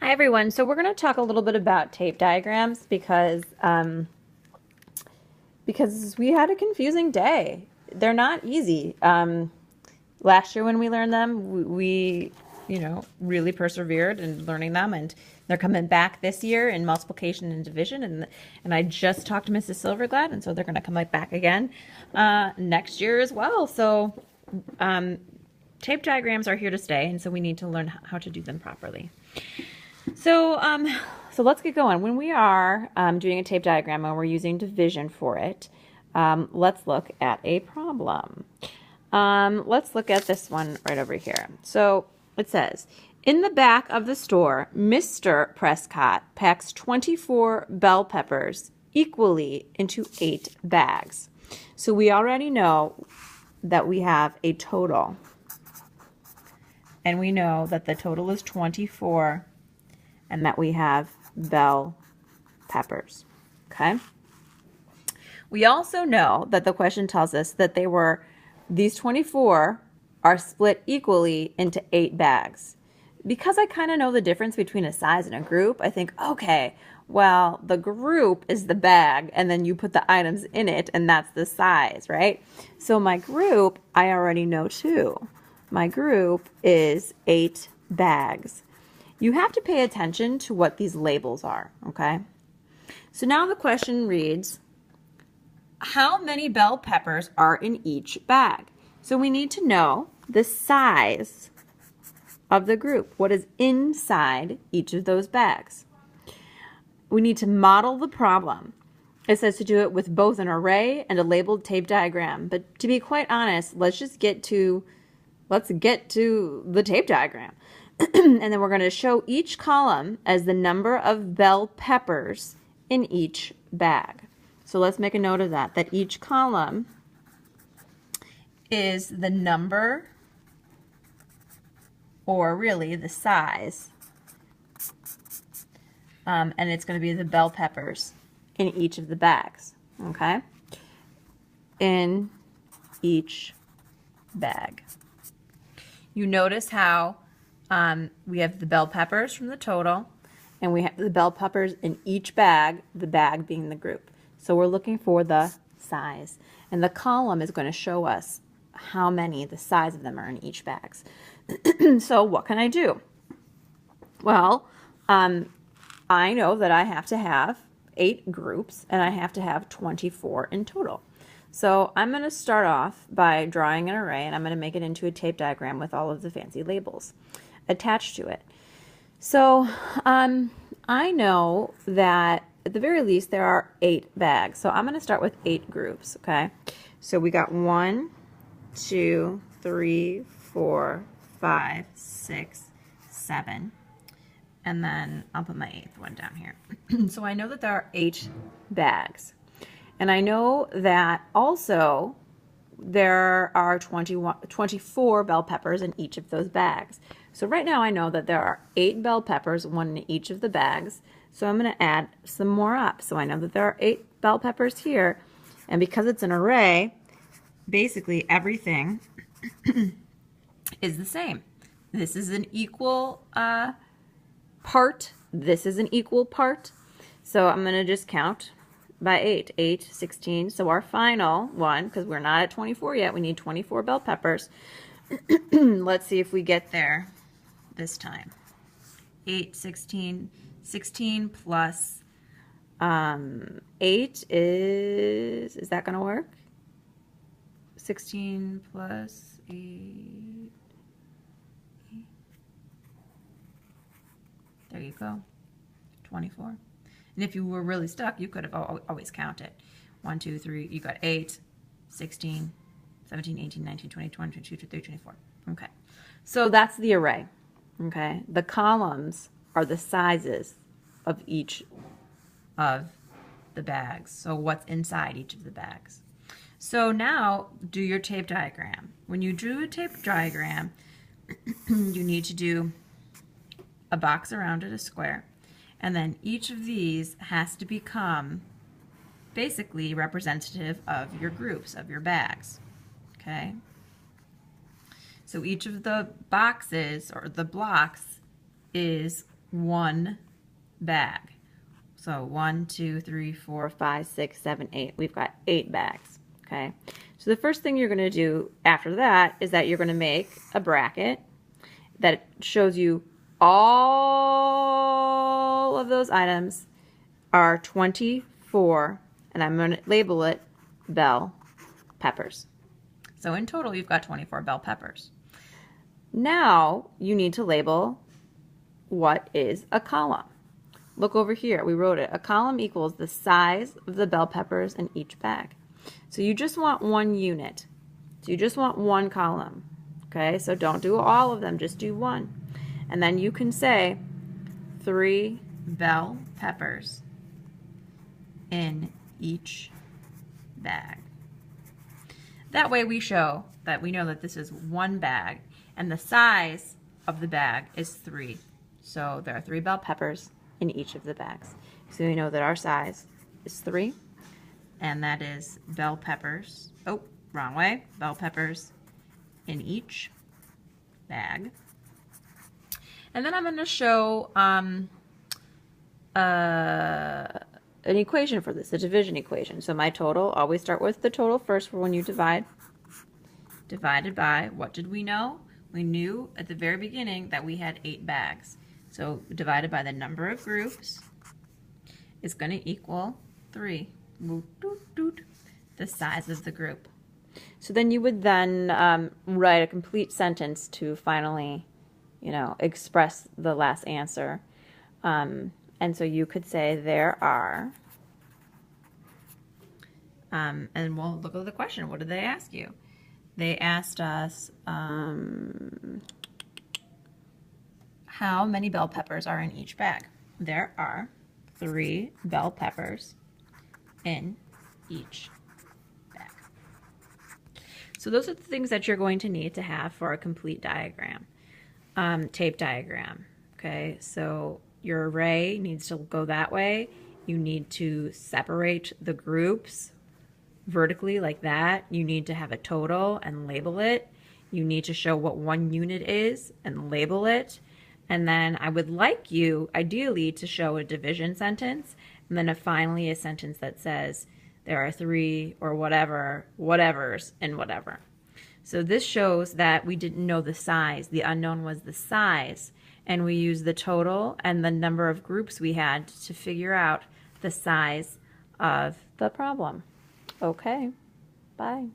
Hi everyone. So we're going to talk a little bit about tape diagrams because we had a confusing day. They're not easy. Last year when we learned them, we really persevered in learning them, and they're coming back this year in multiplication and division. And I just talked to Mrs. Silverglad, and so they're going to come back again next year as well. So tape diagrams are here to stay, and so we need to learn how to do them properly. So let's get going. When we are doing a tape diagram and we're using division for it, let's look at a problem. Let's look at this one right over here. So it says, in the back of the store, Mr. Prescott packs 24 bell peppers equally into 8 bags. So we already know that we have a total. And we know that the total is 24 and that we have bell peppers. Okay? We also know that the question tells us that these 24 are split equally into 8 bags. Because I kind of know the difference between a size and a group, I think, okay, well, the group is the bag, and then you put the items in it, and that's the size, right? So my group, I already know too. My group is 8 bags. You have to pay attention to what these labels are, okay? So now the question reads, how many bell peppers are in each bag? So we need to know the size of the group, what is inside each of those bags. We need to model the problem. It says to do it with both an array and a labeled tape diagram. But to be quite honest, let's get to the tape diagram. And then we're going to show each column as the number of bell peppers in each bag. So let's make a note of that each column is the number, or really the size, and it's going to be the bell peppers in each of the bags, okay? In each bag. You notice how we have the bell peppers from the total, and we have the bell peppers in each bag, the bag being the group. So we're looking for the size. And the column is going to show us how many, the size of them are in each bags. So what can I do? Well, I know that I have to have 8 groups, and I have to have 24 in total. So I'm going to start off by drawing an array, and I'm going to make it into a tape diagram with all of the fancy labels attached to it. So I know that at the very least there are 8 bags. So I'm going to start with 8 groups, okay? So we got 1, 2, 3, 4, 5, 6, 7. And then I'll put my 8th one down here. So I know that there are 8 bags. And I know that also there are 24 bell peppers in each of those bags. So right now I know that there are 8 bell peppers, 1 in each of the bags. So I'm going to add some more up. So I know that there are 8 bell peppers here. And because it's an array, basically everything is the same. This is an equal part. This is an equal part. So I'm going to just count by 8. 8, 16. So our final one, because we're not at 24 yet, we need 24 bell peppers. Let's see if we get there this time. 8, 16, 16 plus 8 is that going to work? 16 plus 8. There you go. 24. And if you were really stuck, you could have always counted. 1, 2, 3, you got 8, 16, 17, 18, 19, 20, 21, 22, 23, 24. Okay. So that's the array. Okay. The columns are the sizes of each of the bags. So what's inside each of the bags. So now do your tape diagram. When you drew a tape diagram, you need to do a box around it, a square. And then each of these has to become basically representative of your groups, of your bags. Okay? So each of the boxes or the blocks is one bag. So 1, 2, 3, 4, 5, 6, 7, 8. We've got 8 bags, okay? So the first thing you're going to do after that is that you're going to make a bracket that shows you all of those items are 24, and I'm going to label it bell peppers. So in total, you've got 24 bell peppers. Now you need to label what is a column. Look over here. We wrote it. A column equals the size of the bell peppers in each bag. So you just want one unit. So you just want one column. Okay, so don't do all of them, just do one. And then you can say 3 bell peppers in each bag. That way we show that we know that this is one bag and the size of the bag is 3. So there are 3 bell peppers in each of the bags. So we know that our size is 3, and that is bell peppers, oh, wrong way, bell peppers in each bag. And then I'm going to show an equation for this, a division equation. So my total, always start with the total first for when you divide. Divided by, what did we know? We knew at the very beginning that we had 8 bags. So divided by the number of groups is going to equal 3. The size of the group. So then you would then write a complete sentence to finally, express the last answer. And so you could say there are, and we'll look at the question. What did they ask you? They asked us how many bell peppers are in each bag. There are 3 bell peppers in each bag. So those are the things that you're going to need to have for a complete diagram, tape diagram. Okay, so your array needs to go that way. You need to separate the groups vertically like that. You need to have a total and label it. You need to show what one unit is and label it. And then I would like you, ideally, to show a division sentence, and then finally a sentence that says there are 3 or whatevers and whatever. So this shows that we didn't know the size. The unknown was the size, and we used the total and the number of groups we had to figure out the size of the problem. Okay, bye.